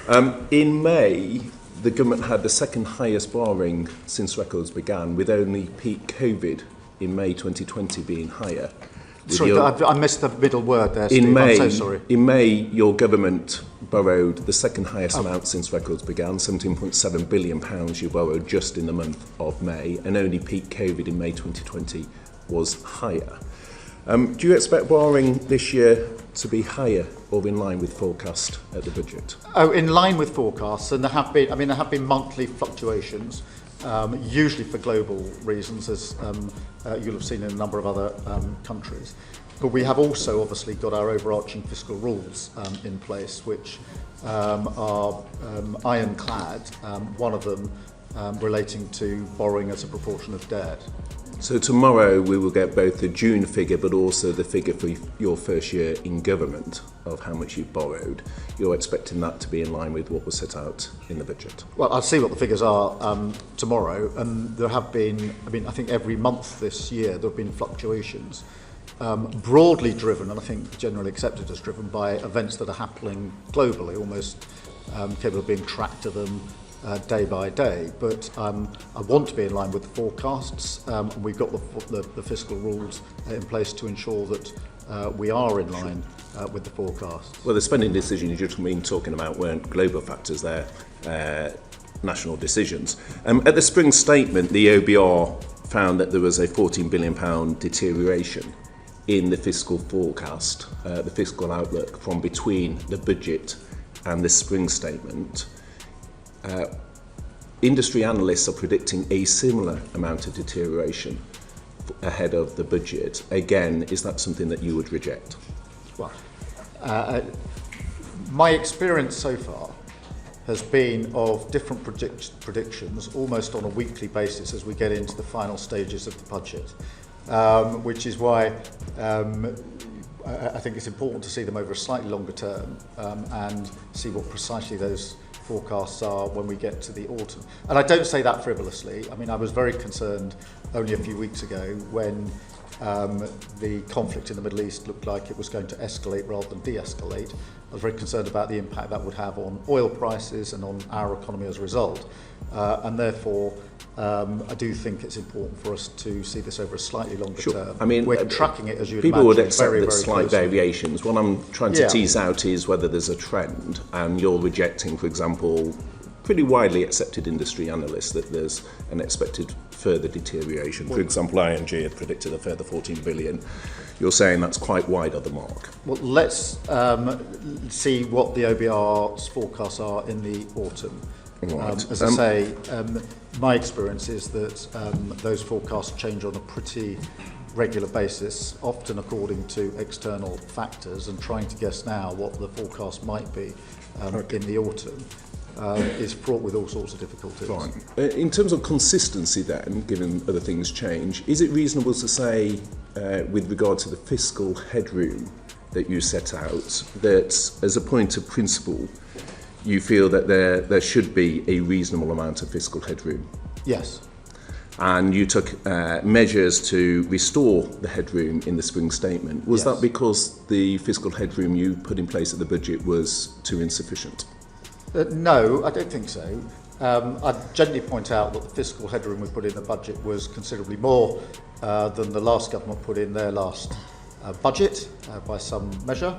In May, the government had the second highest borrowing since records began, with only peak COVID in May 2020 being higher. Sorry, I missed the middle word there, Steve. I'm so sorry. In May, your government borrowed the second highest amount since records began, £17.7 billion you borrowed just in the month of May, and only peak COVID in May 2020 was higher. Do you expect borrowing this year to be higher or in line with forecast at the budget? Oh, in line with forecasts, and there have been monthly fluctuations, usually for global reasons, as you'll have seen in a number of other countries. But we have also obviously got our overarching fiscal rules in place, which are ironclad, one of them relating to borrowing as a proportion of debt. So tomorrow we will get both the June figure but also the figure for your first year in government of how much you've borrowed. You're expecting that to be in line with what was set out in the budget? Well, I'll see what the figures are tomorrow, and there have been, I think every month this year there have been fluctuations, broadly driven, and I think generally accepted as driven by events that are happening globally, almost capable of being tracked to them day by day, but I want to be in line with the forecasts. We've got the fiscal rules in place to ensure that we are in line with the forecasts. Well, the spending decision you just been talking about weren't global factors, they're national decisions. At the spring statement, the OBR found that there was a £14 billion deterioration in the fiscal forecast, the fiscal outlook from between the budget and the spring statement. Industry analysts are predicting a similar amount of deterioration ahead of the budget. Again, is that something that you would reject? Well, my experience so far has been of different predictions almost on a weekly basis as we get into the final stages of the budget, which is why I think it's important to see them over a slightly longer term and see what precisely those forecasts are when we get to the autumn. And I don't say that frivolously. I mean, I was very concerned only a few weeks ago when the conflict in the Middle East looked like it was going to escalate rather than de-escalate. I was very concerned about the impact that would have on oil prices and on our economy as a result. And therefore, I do think it's important for us to see this over a slightly longer term. I mean, we're tracking it, as you would people imagine, would accept very, that very slight closely. variations. What I'm trying to tease out is whether there's a trend, and you're rejecting, for example, pretty widely accepted industry analysts that there's an expected further deterioration. For example, ING had predicted a further 14 billion. You're saying that's quite wide of the mark. Well, let's see what the OBR's forecasts are in the autumn. Right. As I say, my experience is that those forecasts change on a pretty regular basis, often according to external factors, and trying to guess now what the forecast might be in the autumn is fraught with all sorts of difficulties. Fine. In terms of consistency then, given other things change, is it reasonable to say, with regard to the fiscal headroom that you set out, that as a point of principle, you feel that there should be a reasonable amount of fiscal headroom? Yes. And you took measures to restore the headroom in the spring statement. Was that because the fiscal headroom you put in place at the budget was too insufficient? No, I don't think so. I'd gently point out that the fiscal headroom we put in the budget was considerably more than the last government put in their last budget by some measure.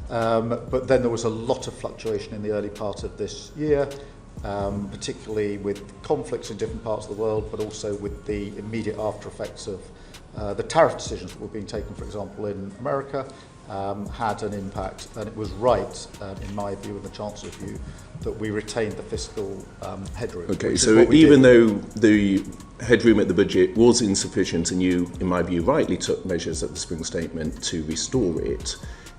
But then there was a lot of fluctuation in the early part of this year, particularly with conflicts in different parts of the world, but also with the immediate after effects of the tariff decisions that were being taken, for example, in America, had an impact. And it was right, in my view and the Chancellor's view, that we retained the fiscal headroom. Okay, so even though the headroom at the budget was insufficient and you, in my view, rightly took measures at the spring statement to restore it,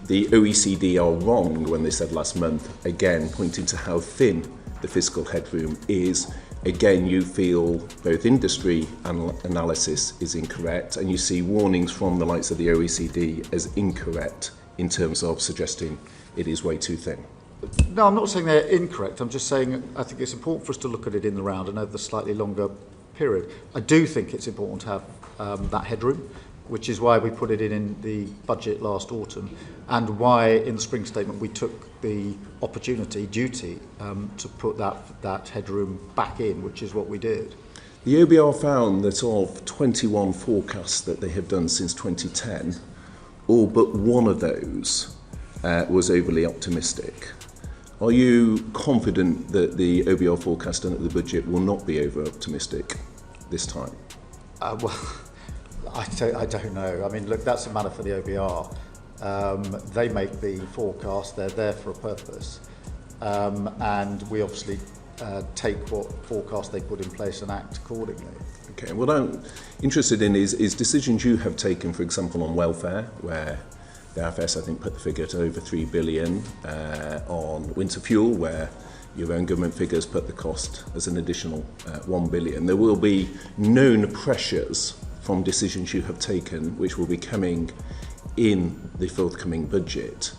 the OECD are wrong when they said last month, again, pointing to how thin the fiscal headroom is. Again, you feel both industry analysis is incorrect, and you see warnings from the likes of the OECD as incorrect in terms of suggesting it is way too thin. No, I'm not saying they're incorrect. I'm just saying I think it's important for us to look at it in the round and over the slightly longer period. I do think it's important to have that headroom, which is why we put it in the budget last autumn, and why in the spring statement we took the opportunity, duty, to put that headroom back in, which is what we did. The OBR found that of 21 forecasts that they have done since 2010, all but one of those was overly optimistic. Are you confident that the OBR forecast done at the budget will not be over optimistic this time? Well, I don't know. I mean, look, that's a matter for the OBR. They make the forecast, they're there for a purpose. And we obviously take what forecast they put in place and act accordingly. Okay, what I'm interested in is decisions you have taken, for example, on welfare, where the IFS, I think, put the figure to over 3 billion, on winter fuel, where your own government figures put the cost as an additional 1 billion. There will be known pressures from decisions you have taken, which will be coming in the forthcoming budget.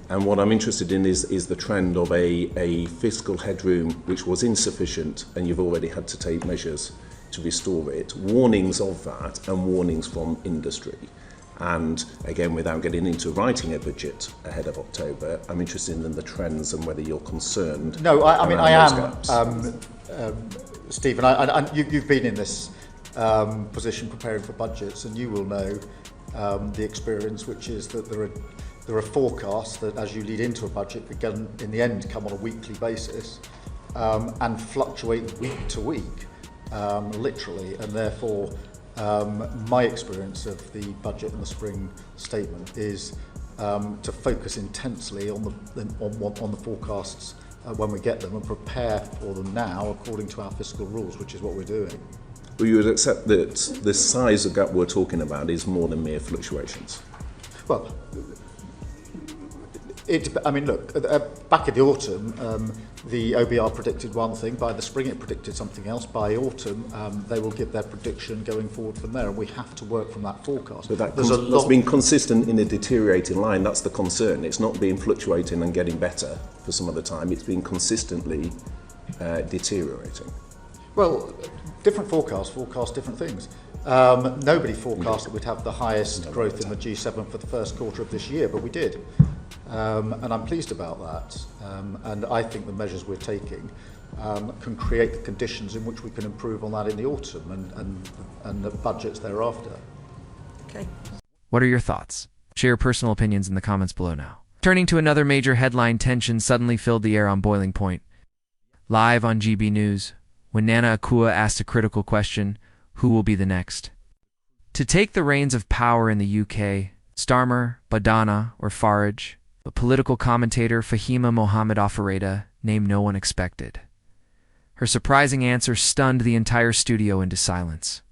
And what I'm interested in is the trend of a fiscal headroom which was insufficient, and you've already had to take measures to restore it. Warnings of that and warnings from industry. And again, without getting into writing a budget ahead of October, I'm interested in the trends and whether you're concerned. No, I mean, I am, Stephen. You've been in this position preparing for budgets, and you will know the experience, which is that there are forecasts that, as you lead into a budget, that can, in the end, come on a weekly basis and fluctuate week to week, literally, and therefore. My experience of the budget and the spring statement is to focus intensely on the forecasts when we get them and prepare for them now according to our fiscal rules, which is what we're doing. Well, you would accept that the size of gap we're talking about is more than mere fluctuations? Well, I mean, look, back in the autumn, the OBR predicted one thing. By the spring, it predicted something else. By autumn, they will give their prediction going forward from there, and we have to work from that forecast. But that's been consistent in a deteriorating line. That's the concern. It's not been fluctuating and getting better for some of the time. It's been consistently deteriorating. Well, different forecast different things. Nobody forecast that we'd have the highest growth in the G7 for the first quarter of this year, but we did. And I'm pleased about that. And I think the measures we're taking can create the conditions in which we can improve on that in the autumn and the budgets thereafter. Okay. What are your thoughts? Share your personal opinions in the comments below now. Turning to another major headline, tension suddenly filled the air on Boiling Point. Live on GB News, when Nana Akua asked a critical question, who will be the next? To take the reins of power in the UK, Starmer, Badana, or Farage, but political commentator Fahima Mohammed Alfareda named no one expected. Her surprising answer stunned the entire studio into silence.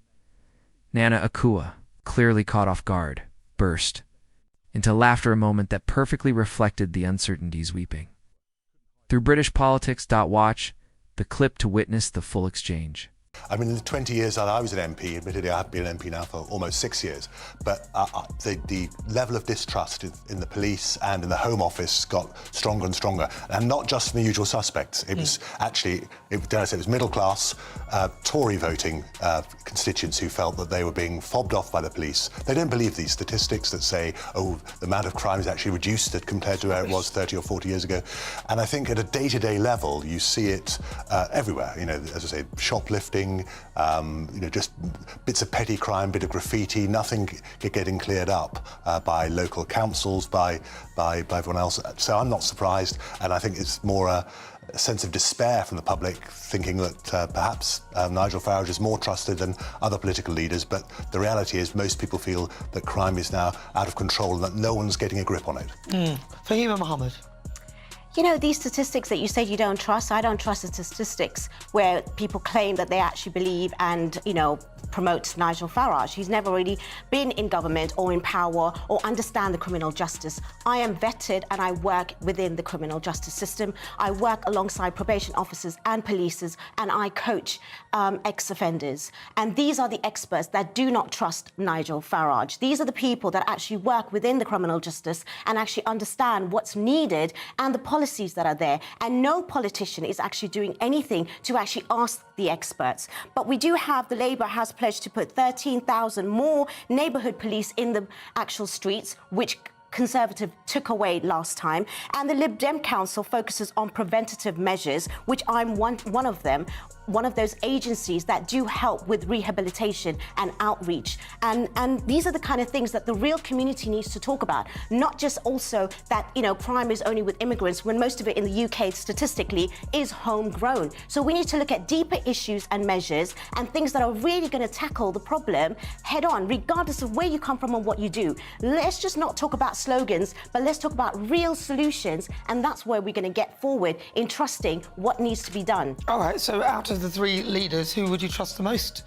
Nana Akua, clearly caught off guard, burst into laughter, a moment that perfectly reflected the uncertainties weeping. Through BritishPolitics.watch, the clip to witness the full exchange. I mean, in the 20 years that I was an MP, admittedly I have been an MP now for almost 6 years, but the level of distrust in the police and in the Home Office got stronger and stronger, and not just from the usual suspects. It was actually, dare I say, it was middle class, Tory voting constituents who felt that they were being fobbed off by the police. They don't believe these statistics that say, oh, the amount of crime is actually reduced compared to where it was 30 or 40 years ago. And I think at a day-to-day level, you see it everywhere. You know, as I say, shoplifting, just bits of petty crime, bit of graffiti, nothing getting cleared up by local councils, by everyone else. So I'm not surprised, and I think it's more a sense of despair from the public, thinking that perhaps Nigel Farage is more trusted than other political leaders, but the reality is most people feel that crime is now out of control and that no one's getting a grip on it. Fahima Mohammed. You know, these statistics that you say you don't trust, I don't trust the statistics where people claim that they actually believe and, promote Nigel Farage. He's never really been in government or in power or understand the criminal justice. I am vetted and I work within the criminal justice system. I work alongside probation officers and police, and I coach ex-offenders. And these are the experts that do not trust Nigel Farage. These are the people that actually work within the criminal justice and actually understand what's needed and the policies that are there. And no politician is actually doing anything to actually ask the experts. But we do have, the Labour has pledged to put 13,000 more neighbourhood police in the actual streets, which Conservative took away last time. And the Lib Dem Council focuses on preventative measures, which I'm one of them, one of those agencies that do help with rehabilitation and outreach. And these are the kind of things that the real community needs to talk about, not just also that, crime is only with immigrants, when most of it in the UK statistically is homegrown. So we need to look at deeper issues and measures and things that are really going to tackle the problem head on, regardless of where you come from and what you do. Let's just not talk about slogans, but let's talk about real solutions, and that's where we're going to get forward in trusting what needs to be done. All right, so out of the three leaders, who would you trust the most?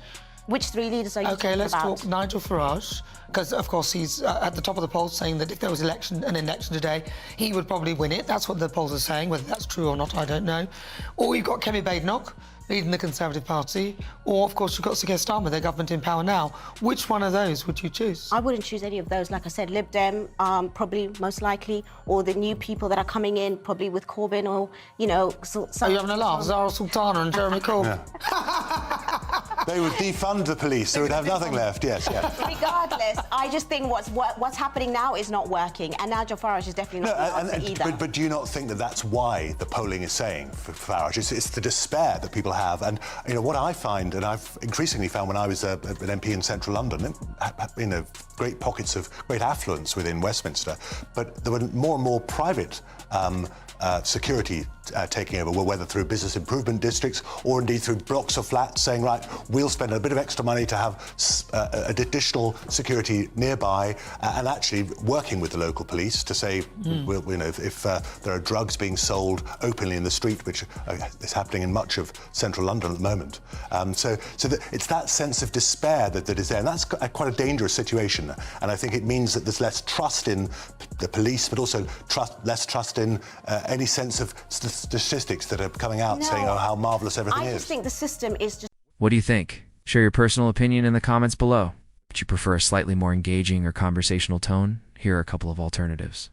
Which three leaders are you talking about? Okay, let's talk Nigel Farage, because of course he's at the top of the polls saying that if there was an election today, he would probably win it. That's what the polls are saying. Whether that's true or not, I don't know. Or you've got Kemi Badenoch leading the Conservative Party, or of course you've got Sir Keir Starmer, their government in power now. Which one of those would you choose? I wouldn't choose any of those. Like I said, Lib Dem, probably most likely, or the new people that are coming in, probably with Corbyn, or Are you having a laugh? Zara Sultana and Jeremy Corbyn. They would defund the police, so we'd have nothing left. Yes, yeah. Regardless, I just think what's happening now is not working, and Nigel Farage is definitely not the answer either. But do you not think that that's why the polling is saying for Farage? It's the despair that people have. And what I find, and I've increasingly found when I was an MP in central London, great pockets of great affluence within Westminster, but there were more and more private security taking over, whether through business improvement districts or indeed through blocks of flats, saying, right, we'll spend a bit of extra money to have additional security nearby, and actually working with the local police to say, if there are drugs being sold openly in the street, which is happening in much of central London at the moment. So it's that sense of despair that is there, and that's quite a dangerous situation. And I think it means that there's less trust in the police, but also less trust in any sense of statistics that are coming out saying, oh, how marvellous everything is. I just think the system is just... What do you think? Share your personal opinion in the comments below. Would you prefer a slightly more engaging or conversational tone? Here are a couple of alternatives.